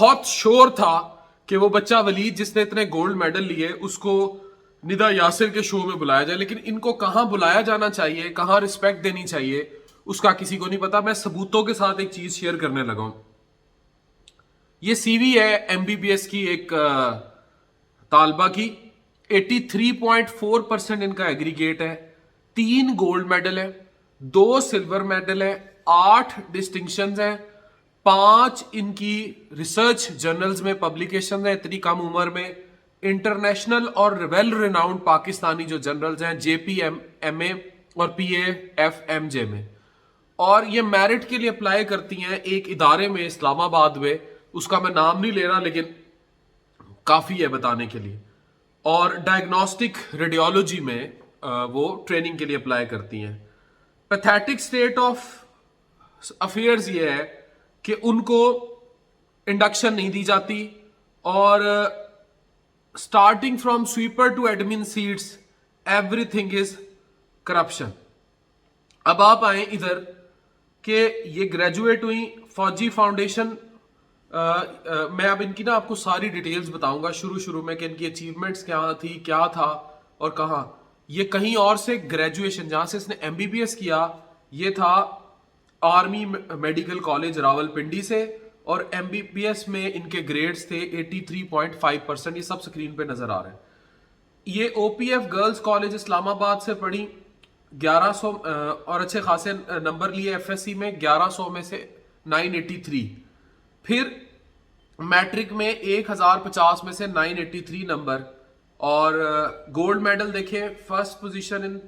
बहुत शोर था कि वो बच्चा वलीद जिसने इतने गोल्ड मेडल लिए उसको निदा यासिर के शो में बुलाया जाए, लेकिन इनको कहां बुलाया जाना चाहिए, कहां रिस्पेक्ट देनी चाहिए, उसका किसी को नहीं पता। मैं सबूतों के साथ एक चीज शेयर करने लगा हूं। ये सीवी है एमबीबीएस की एक तालबा की। 83.4% इनका एग्रीगेट है, 3 गोल्ड मेडल है, 2 सिल्वर मेडल है, 8 डिस्टिंक्शन है, 5 इनकी रिसर्च जर्नल्स में पब्लिकेशन है इतनी कम उम्र में। इंटरनेशनल और वेल रिनाउंड पाकिस्तानी जो जर्नल्स हैं JPMA और PAFMJ में, और ये मेरिट के लिए अप्लाई करती हैं एक इदारे में इस्लामाबाद में, उसका मैं नाम नहीं ले रहा लेकिन काफी है बताने के लिए। और डायग्नोस्टिक रेडियोलॉजी में वो ट्रेनिंग के लिए अप्लाई करती हैं। पैथेटिक स्टेट ऑफ अफेयर्स ये है कि उनको इंडक्शन नहीं दी जाती, और starting from sweeper to admin seats everything is corruption. अब आप आए इधर कि ये ग्रेजुएट हुई फौजी फाउंडेशन। मैं अब इनकी ना आपको सारी डिटेल्स बताऊंगा शुरू में कि इनकी अचीवमेंट्स क्या थी, क्या था और कहाँ। ये कहीं और से ग्रेजुएशन, जहां से इसने एमबीबीएस किया, ये था आर्मी मेडिकल कॉलेज रावलपिंडी से, और एमबीबीएस में इनके ग्रेड्स थे 83.5%। ये सब स्क्रीन पे नजर आ रहे हैं। ये ओपीएफ गर्ल्स कॉलेज इस्लामाबाद से पढ़ी, 1100 और अच्छे खासे नंबर लिए एफएससी में, 1100 में से 983। फिर मैट्रिक में 1050 में से 983 नंबर, और गोल्ड मेडल देखें, फर्स्ट पोजीशन इन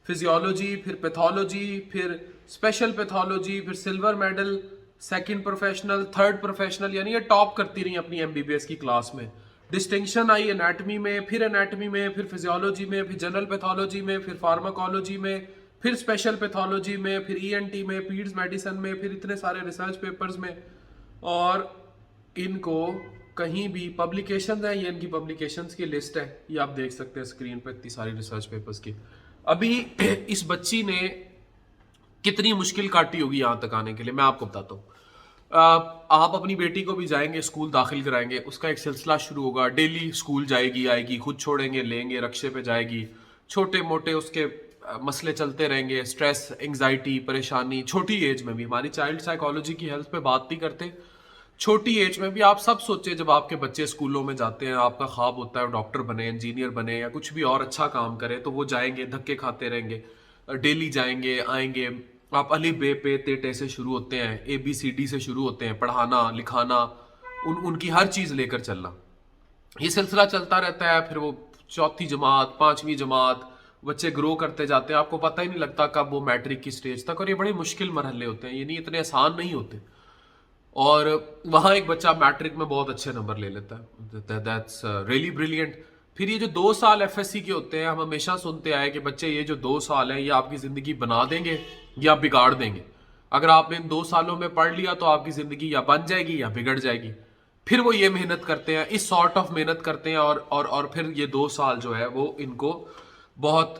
फिजियोलॉजी, फिर पैथोलॉजी, फिर स्पेशल पैथोलॉजी, फिर silver medal, second professional, third professional, यानी ये टॉप करती रही अपनी एमबीबीएस की क्लास में। डिस्टिंक्शन आई एनाटमी में, फिर एनाटमी में, फिर फिजियोलॉजी में, फिर जनरल पैथोलॉजी में, फिर फार्माकोलॉजी में, फिर स्पेशल पैथोलॉजी में, फिर ईएनटी में, पीड्स मेडिसिन में, फिर इतने सारे रिसर्च पेपर्स में। और इनको कहीं भी पब्लिकेशन है, ये इनकी पब्लिकेशंस की लिस्ट है, ये आप देख सकते हैं स्क्रीन पर, इतनी सारी रिसर्च पेपर्स की। अभी इस बच्ची ने कितनी मुश्किल काटी होगी यहां तक आने के लिए, मैं आपको बताता हूँ। आप अपनी बेटी को भी जाएंगे स्कूल दाखिल कराएंगे, उसका एक सिलसिला शुरू होगा, डेली स्कूल जाएगी आएगी, खुद छोड़ेंगे लेंगे, रक्शे पे जाएगी, छोटे मोटे उसके मसले चलते रहेंगे, स्ट्रेस, एंग्जाइटी, परेशानी। छोटी एज में भी, हमारी चाइल्ड साइकोलॉजी की हेल्थ पे बात नहीं करते, छोटी एज में भी आप सब सोचे, जब आपके बच्चे स्कूलों में जाते हैं, आपका ख्वाब होता है डॉक्टर बने, इंजीनियर बने, या कुछ भी और अच्छा काम करें, तो वो जाएंगे, धक्के खाते रहेंगे, डेली जाएंगे आएंगे। आप अली बे पे ते टे से शुरू होते हैं, ABCD से शुरू होते हैं, पढ़ाना लिखाना, उनकी हर चीज लेकर चलना, ये सिलसिला चलता रहता है। फिर वो चौथी जमात, 5वीं जमात, बच्चे ग्रो करते जाते हैं, आपको पता ही नहीं लगता कब वो मैट्रिक की स्टेज तक, और ये बड़े मुश्किल मरहले होते हैं, ये नहीं इतने आसान नहीं होते। और वहां एक बच्चा मैट्रिक में बहुत अच्छे नंबर ले लेता है, दैट्स रियली ब्रिलियंट। फिर ये जो 2 साल एफएससी के होते हैं, हम हमेशा सुनते आए कि बच्चे ये जो 2 साल हैं ये आपकी जिंदगी बना देंगे या बिगाड़ देंगे। अगर आपने इन 2 सालों में पढ़ लिया तो आपकी जिंदगी या बन जाएगी या बिगड़ जाएगी। फिर वो ये मेहनत करते हैं, इस सॉर्ट ऑफ मेहनत करते हैं, और फिर ये 2 साल जो है वो इनको बहुत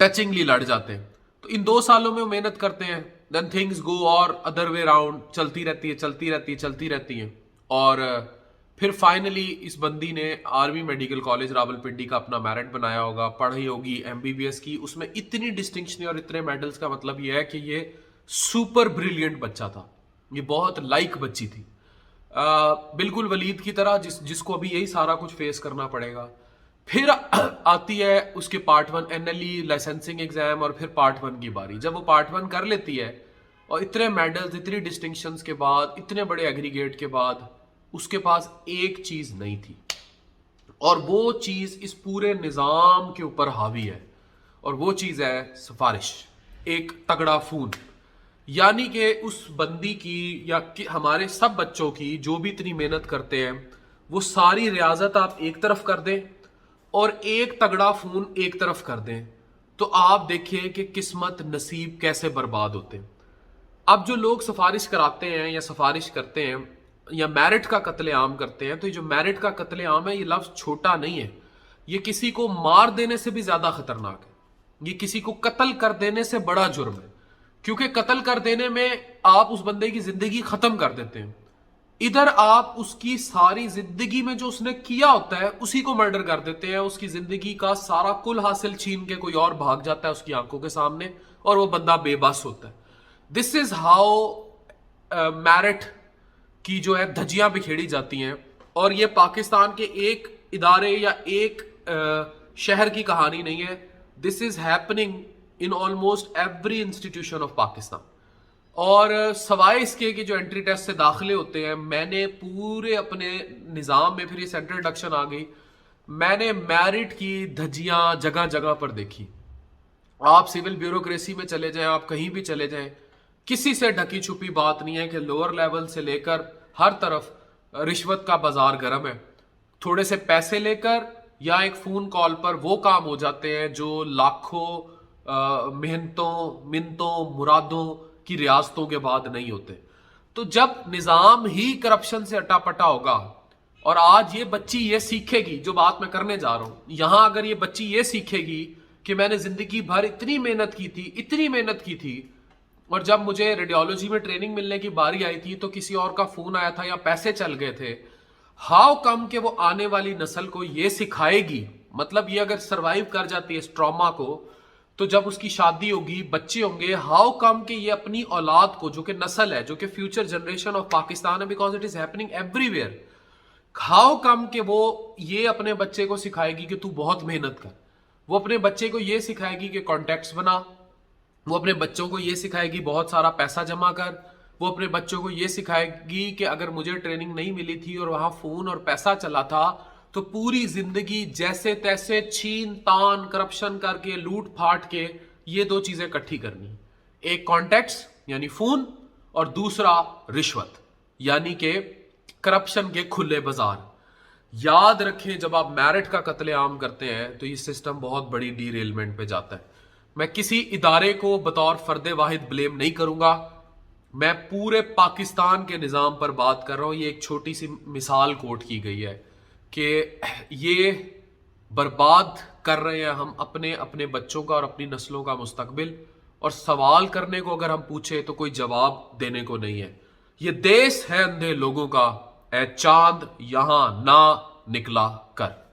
टचिंगली लड़ जाते हैं। तो इन 2 सालों में वो मेहनत करते हैं, देन थिंग्स गो और अदर वे राउंड, चलती रहती है चलती रहती है चलती रहती है। और फिर फाइनली इस बंदी ने आर्मी मेडिकल कॉलेज रावलपिंडी का अपना मेरिट बनाया होगा, पढ़ी होगी एमबीबीएस की, उसमें इतनी डिस्टिंक्शन और इतने मेडल्स का मतलब ये है कि ये सुपर ब्रिलियंट बच्चा था, ये बहुत लाइक बच्ची थी, बिल्कुल वलीद की तरह, जिसको अभी यही सारा कुछ फेस करना पड़ेगा। फिर आती है उसके पार्ट 1 NLE लाइसेंसिंग एग्जाम, और फिर पार्ट 1 की बारी। जब वो पार्ट 1 कर लेती है और इतने मेडल्स, इतनी डिस्टिंक्शंस के बाद, इतने बड़े एग्रीगेट के बाद, उसके पास एक चीज नहीं थी, और वो चीज इस पूरे निजाम के ऊपर हावी है, और वो चीज है सिफारिश, एक तगड़ा खून। यानी कि उस बंदी की या कि हमारे सब बच्चों की जो भी इतनी मेहनत करते हैं, वो सारी रियाजत आप एक तरफ कर दें और एक तगड़ा खून एक तरफ कर दें, तो आप देखिए कि किस्मत नसीब कैसे बर्बाद होते हैं। अब जो लोग सिफारिश कराते हैं या सिफारिश करते हैं या मेरिट का कत्लेआम करते हैं, तो ये जो मेरिट का कत्लेआम है, ये लफ्ज छोटा नहीं है, ये किसी को मार देने से भी ज्यादा खतरनाक है, ये किसी को कत्ल कर देने से बड़ा जुर्म है। क्योंकि कत्ल कर देने में आप उस बंदे की जिंदगी खत्म कर देते हैं, इधर आप उसकी सारी जिंदगी में जो उसने किया होता है उसी को मर्डर कर देते हैं, उसकी जिंदगी का सारा कुल हासिल छीन के कोई और भाग जाता है उसकी आंखों के सामने और वो बंदा बेबस होता है। दिस इज हाउ मैरिट की जो है धज्जियां बिखेड़ी जाती हैं। और ये पाकिस्तान के एक इदारे या एक शहर की कहानी नहीं है, this is happening in almost every institution of Pakistan. और सवाए इसके कि जो एंट्री टेस्ट से दाखिले होते हैं, मैंने पूरे अपने निज़ाम में, फिर ये सेंट्रल डिडक्शन आ गई, मैंने मेरिट की धज्जियां जगह जगह पर देखी। आप सिविल ब्यूरोक्रेसी में चले जाएं, आप कहीं भी चले जाएं, किसी से ढकी छुपी बात नहीं है कि लोअर लेवल से लेकर हर तरफ रिश्वत का बाजार गर्म है। थोड़े से पैसे लेकर या एक फोन कॉल पर वो काम हो जाते हैं जो लाखों मेहनतों, मिन्नतों, मुरादों की रियासतों के बाद नहीं होते। तो जब निजाम ही करप्शन से अटापटा होगा, और आज ये बच्ची ये सीखेगी, जो बात मैं करने जा रहा हूं यहां, अगर ये बच्ची ये सीखेगी कि मैंने जिंदगी भर इतनी मेहनत की थी, इतनी मेहनत की थी, और जब मुझे रेडियोलॉजी में ट्रेनिंग मिलने की बारी आई थी तो किसी और का फोन आया था या पैसे चल गए थे, हाउ कम के वो आने वाली नस्ल को ये सिखाएगी, मतलब ये अगर सरवाइव कर जाती है इस ट्रॉमा को, तो जब उसकी शादी होगी, बच्चे होंगे, हाउ कम के ये अपनी औलाद को, जो कि नस्ल है, जो कि फ्यूचर जनरेशन ऑफ पाकिस्तान है, because it is happening everywhere, how come के वो ये अपने बच्चे को सिखाएगी कि तू बहुत मेहनत कर। वो अपने बच्चे को ये सिखाएगी कि कॉन्टेक्ट्स बना, वो अपने बच्चों को ये सिखाएगी बहुत सारा पैसा जमा कर, वो अपने बच्चों को ये सिखाएगी कि अगर मुझे ट्रेनिंग नहीं मिली थी और वहां फोन और पैसा चला था तो पूरी जिंदगी जैसे तैसे छीन तान करप्शन करके लूट फाट के ये दो चीजें इकट्ठी करनी, एक कॉन्टेक्ट्स यानी फोन और दूसरा रिश्वत यानी कि करप्शन के खुले बाजार। याद रखें, जब आप मेरिट का कत्लेआम करते हैं तो ये सिस्टम बहुत बड़ी डीरेलमेंट पे जाता है। मैं किसी इदारे को बतौर फर्दे वाहिद ब्लेम नहीं करूंगा, मैं पूरे पाकिस्तान के निज़ाम पर बात कर रहा हूं। ये एक छोटी सी मिसाल कोट की गई है कि ये बर्बाद कर रहे हैं हम अपने अपने बच्चों का और अपनी नस्लों का मुस्तकबिल, और सवाल करने को अगर हम पूछे तो कोई जवाब देने को नहीं है। ये देश है अंधे लोगों का, ए चांद यहां ना निकला कर।